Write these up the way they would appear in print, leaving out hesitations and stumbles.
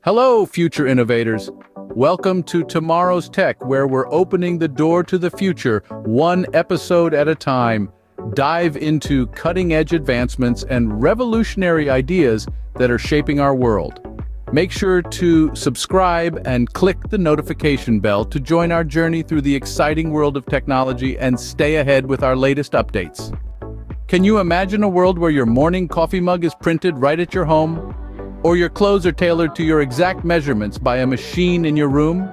Hello, future innovators. Welcome to Tomorrow's Tech, where we're opening the door to the future, one episode at a time. Dive into cutting-edge advancements and revolutionary ideas that are shaping our world. Make sure to subscribe and click the notification bell to join our journey through the exciting world of technology and stay ahead with our latest updates. Can you imagine a world where your morning coffee mug is printed right at your home? Or your clothes are tailored to your exact measurements by a machine in your room?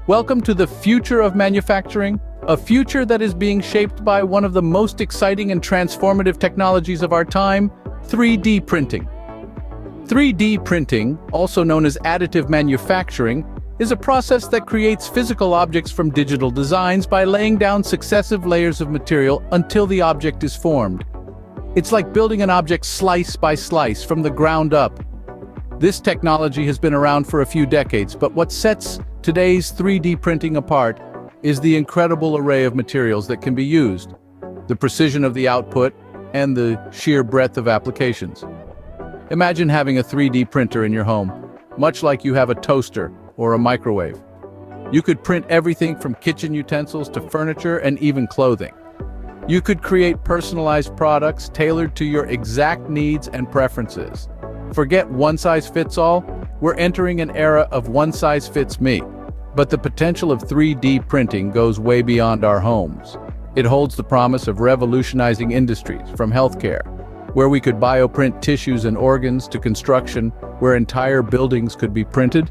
Welcome to the future of manufacturing, a future that is being shaped by one of the most exciting and transformative technologies of our time, 3D printing. 3D printing, also known as additive manufacturing, is a process that creates physical objects from digital designs by laying down successive layers of material until the object is formed. It's like building an object slice by slice from the ground up. This technology has been around for a few decades, but what sets today's 3D printing apart is the incredible array of materials that can be used, the precision of the output, and the sheer breadth of applications. Imagine having a 3D printer in your home, much like you have a toaster or a microwave. You could print everything from kitchen utensils to furniture and even clothing. You could create personalized products tailored to your exact needs and preferences. Forget one size fits all, we're entering an era of one size fits me. But the potential of 3D printing goes way beyond our homes. It holds the promise of revolutionizing industries, from healthcare, where we could bioprint tissues and organs, to construction, where entire buildings could be printed.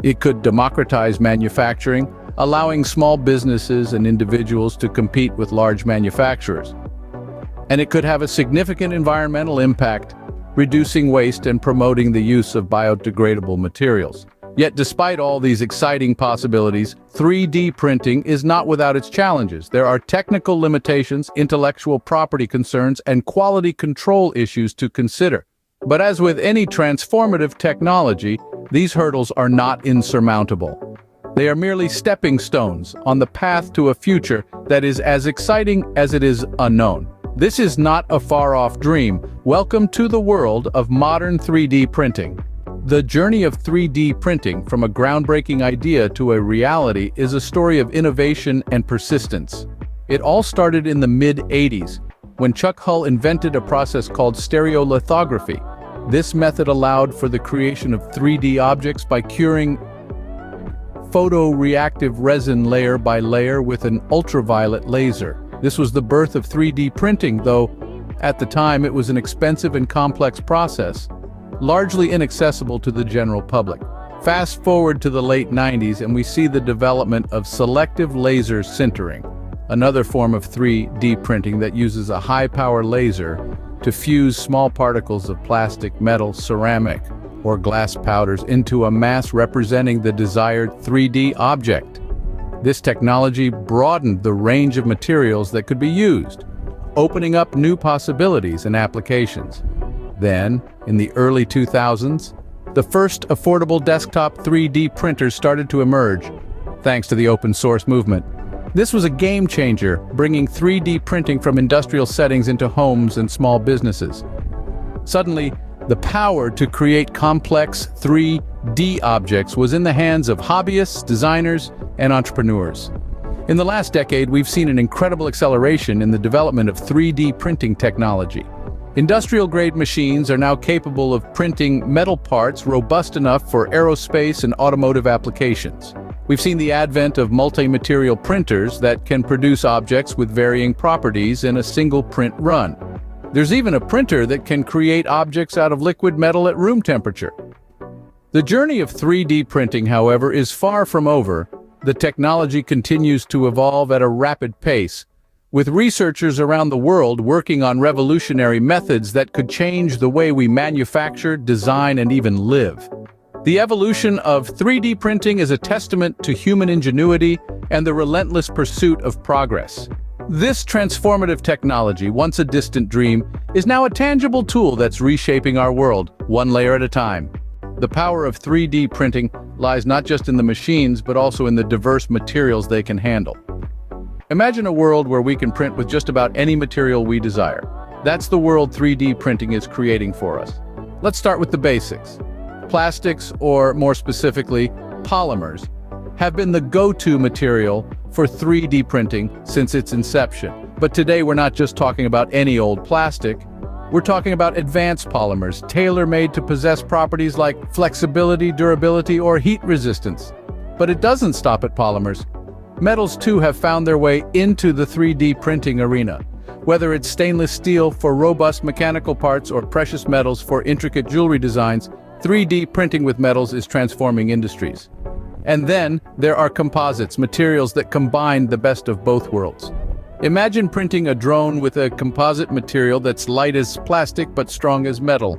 It could democratize manufacturing, allowing small businesses and individuals to compete with large manufacturers. And it could have a significant environmental impact, reducing waste and promoting the use of biodegradable materials. Yet despite all these exciting possibilities, 3D printing is not without its challenges. There are technical limitations, intellectual property concerns, and quality control issues to consider. But as with any transformative technology, these hurdles are not insurmountable. They are merely stepping stones on the path to a future that is as exciting as it is unknown. This is not a far-off dream. Welcome to the world of modern 3D printing. The journey of 3D printing, from a groundbreaking idea to a reality, is a story of innovation and persistence. It all started in the mid-80s, when Chuck Hull invented a process called stereolithography. This method allowed for the creation of 3D objects by curing photoreactive resin layer by layer with an ultraviolet laser. This was the birth of 3D printing, though at the time it was an expensive and complex process, largely inaccessible to the general public. Fast forward to the late 90s and we see the development of selective laser sintering, another form of 3D printing that uses a high-power laser to fuse small particles of plastic, metal, ceramic, or glass powders into a mass representing the desired 3D object. This technology broadened the range of materials that could be used, opening up new possibilities and applications. Then, in the early 2000s, the first affordable desktop 3D printers started to emerge, thanks to the open source movement. This was a game changer, bringing 3D printing from industrial settings into homes and small businesses. Suddenly, the power to create complex 3D objects was in the hands of hobbyists, designers, and entrepreneurs. In the last decade, we've seen an incredible acceleration in the development of 3D printing technology. Industrial-grade machines are now capable of printing metal parts robust enough for aerospace and automotive applications. We've seen the advent of multi-material printers that can produce objects with varying properties in a single print run. There's even a printer that can create objects out of liquid metal at room temperature. The journey of 3D printing, however, is far from over. The technology continues to evolve at a rapid pace, with researchers around the world working on revolutionary methods that could change the way we manufacture, design, and even live. The evolution of 3D printing is a testament to human ingenuity and the relentless pursuit of progress. This transformative technology, once a distant dream, is now a tangible tool that's reshaping our world, one layer at a time. The power of 3D printing lies not just in the machines, but also in the diverse materials they can handle. Imagine a world where we can print with just about any material we desire. That's the world 3D printing is creating for us. Let's start with the basics. Plastics, or more specifically, polymers, have been the go-to material for 3D printing since its inception. But today we're not just talking about any old plastic. We're talking about advanced polymers, tailor-made to possess properties like flexibility, durability, or heat resistance. But it doesn't stop at polymers. Metals too have found their way into the 3D printing arena. Whether it's stainless steel for robust mechanical parts or precious metals for intricate jewelry designs, 3D printing with metals is transforming industries. And then there are composites, materials that combine the best of both worlds. Imagine printing a drone with a composite material that's light as plastic but strong as metal.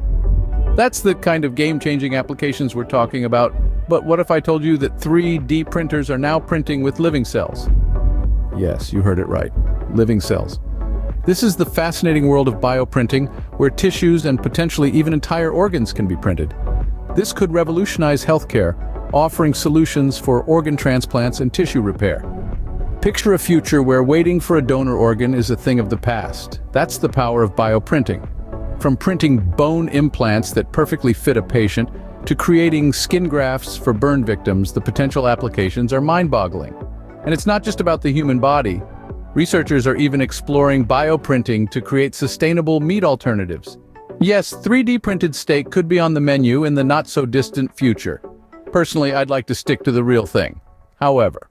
That's the kind of game-changing applications we're talking about. But what if I told you that 3D printers are now printing with living cells? Yes, you heard it right. Living cells. This is the fascinating world of bioprinting, where tissues and potentially even entire organs can be printed. This could revolutionize healthcare, offering solutions for organ transplants and tissue repair. Picture a future where waiting for a donor organ is a thing of the past. That's the power of bioprinting. From printing bone implants that perfectly fit a patient to creating skin grafts for burn victims, the potential applications are mind-boggling. And it's not just about the human body. Researchers are even exploring bioprinting to create sustainable meat alternatives. Yes, 3D printed steak could be on the menu in the not-so-distant future. Personally, I'd like to stick to the real thing. However,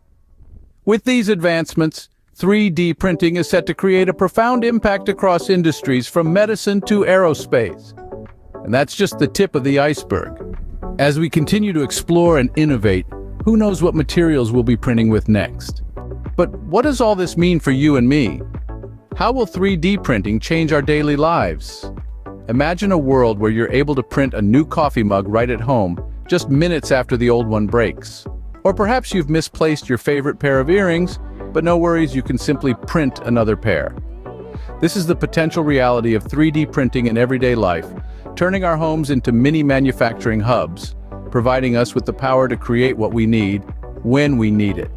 with these advancements, 3D printing is set to create a profound impact across industries from medicine to aerospace. And that's just the tip of the iceberg. As we continue to explore and innovate, who knows what materials we'll be printing with next? But what does all this mean for you and me? How will 3D printing change our daily lives? Imagine a world where you're able to print a new coffee mug right at home, just minutes after the old one breaks. Or perhaps you've misplaced your favorite pair of earrings, but no worries, you can simply print another pair. This is the potential reality of 3D printing in everyday life, turning our homes into mini manufacturing hubs, providing us with the power to create what we need, when we need it.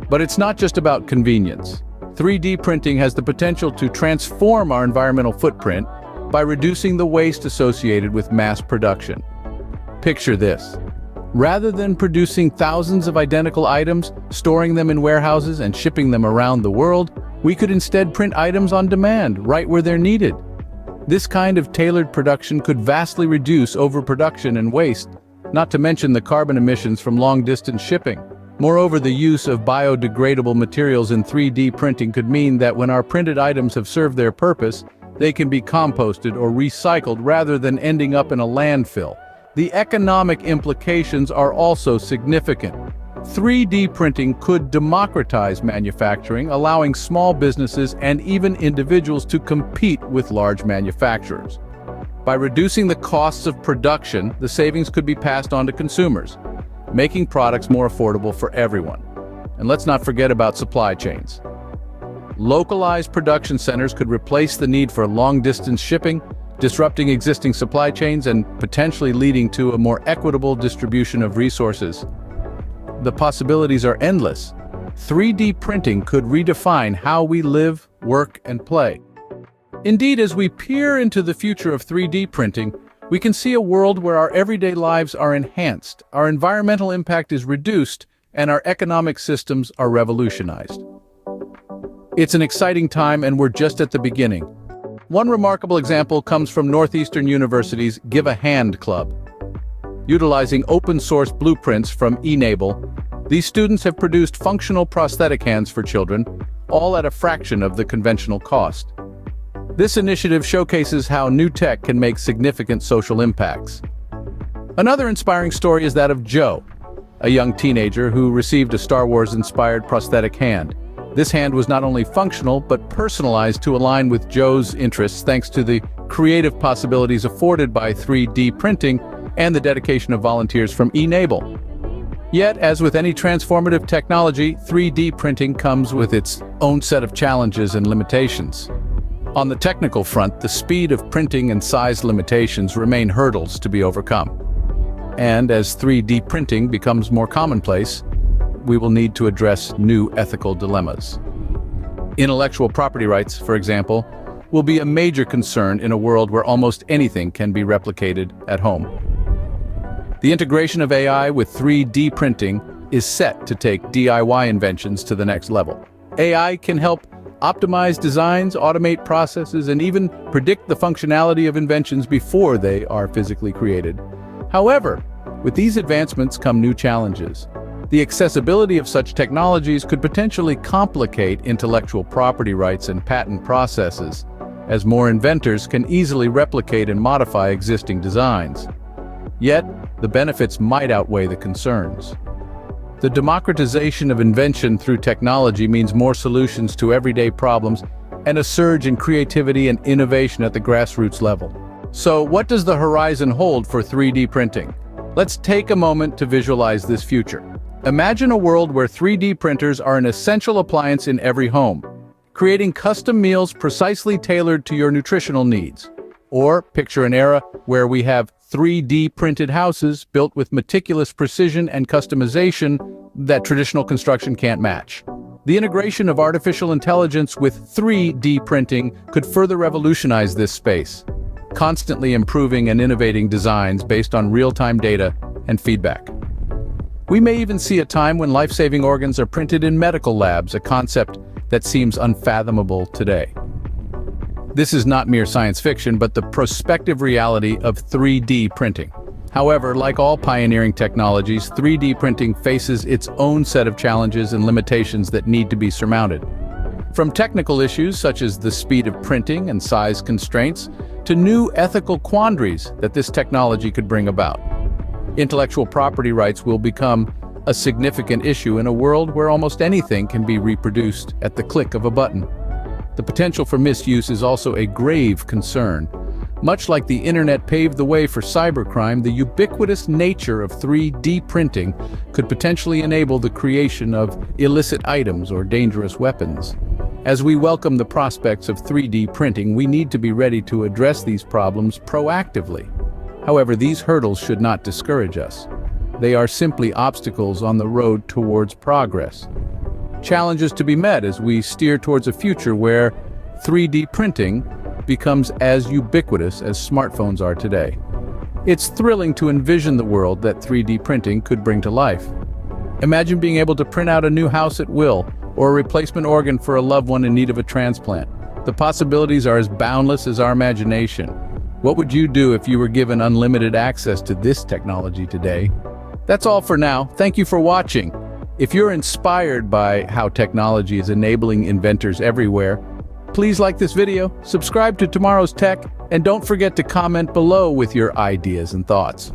But it's not just about convenience. 3D printing has the potential to transform our environmental footprint by reducing the waste associated with mass production. Picture this. Rather than producing thousands of identical items, storing them in warehouses and shipping them around the world, we could instead print items on demand, right where they're needed. This kind of tailored production could vastly reduce overproduction and waste, not to mention the carbon emissions from long-distance shipping. Moreover, the use of biodegradable materials in 3D printing could mean that when our printed items have served their purpose, they can be composted or recycled rather than ending up in a landfill. The economic implications are also significant. 3D printing could democratize manufacturing, allowing small businesses and even individuals to compete with large manufacturers. By reducing the costs of production, the savings could be passed on to consumers, making products more affordable for everyone. And let's not forget about supply chains. Localized production centers could replace the need for long-distance shipping, disrupting existing supply chains and potentially leading to a more equitable distribution of resources. The possibilities are endless. 3D printing could redefine how we live, work, and play. Indeed, as we peer into the future of 3D printing, we can see a world where our everyday lives are enhanced, our environmental impact is reduced, and our economic systems are revolutionized. It's an exciting time, and we're just at the beginning. One remarkable example comes from Northeastern University's Give a Hand Club. Utilizing open-source blueprints from Enable, these students have produced functional prosthetic hands for children, all at a fraction of the conventional cost. This initiative showcases how new tech can make significant social impacts. Another inspiring story is that of Joe, a young teenager who received a Star Wars-inspired prosthetic hand. This hand was not only functional, but personalized to align with Joe's interests thanks to the creative possibilities afforded by 3D printing and the dedication of volunteers from Enable. Yet, as with any transformative technology, 3D printing comes with its own set of challenges and limitations. On the technical front, the speed of printing and size limitations remain hurdles to be overcome. And as 3D printing becomes more commonplace, we will need to address new ethical dilemmas. Intellectual property rights, for example, will be a major concern in a world where almost anything can be replicated at home. The integration of AI with 3D printing is set to take DIY inventions to the next level. AI can help optimize designs, automate processes, and even predict the functionality of inventions before they are physically created. However, with these advancements come new challenges. The accessibility of such technologies could potentially complicate intellectual property rights and patent processes, as more inventors can easily replicate and modify existing designs. Yet, the benefits might outweigh the concerns. The democratization of invention through technology means more solutions to everyday problems and a surge in creativity and innovation at the grassroots level. So, what does the horizon hold for 3D printing? Let's take a moment to visualize this future. Imagine a world where 3D printers are an essential appliance in every home, creating custom meals precisely tailored to your nutritional needs. Or picture an era where we have 3D printed houses built with meticulous precision and customization that traditional construction can't match. The integration of artificial intelligence with 3D printing could further revolutionize this space, constantly improving and innovating designs based on real-time data and feedback. We may even see a time when life-saving organs are printed in medical labs, a concept that seems unfathomable today. This is not mere science fiction, but the prospective reality of 3D printing. However, like all pioneering technologies, 3D printing faces its own set of challenges and limitations that need to be surmounted. From technical issues such as the speed of printing and size constraints, to new ethical quandaries that this technology could bring about. Intellectual property rights will become a significant issue in a world where almost anything can be reproduced at the click of a button. The potential for misuse is also a grave concern. Much like the internet paved the way for cybercrime, the ubiquitous nature of 3D printing could potentially enable the creation of illicit items or dangerous weapons. As we welcome the prospects of 3D printing, we need to be ready to address these problems proactively. However, these hurdles should not discourage us. They are simply obstacles on the road towards progress. Challenges to be met as we steer towards a future where 3D printing becomes as ubiquitous as smartphones are today. It's thrilling to envision the world that 3D printing could bring to life. Imagine being able to print out a new house at will, or a replacement organ for a loved one in need of a transplant. The possibilities are as boundless as our imagination. What would you do if you were given unlimited access to this technology today? That's all for now. Thank you for watching. If you're inspired by how technology is enabling inventors everywhere, please like this video, subscribe to Tomorrow's Tech, and don't forget to comment below with your ideas and thoughts.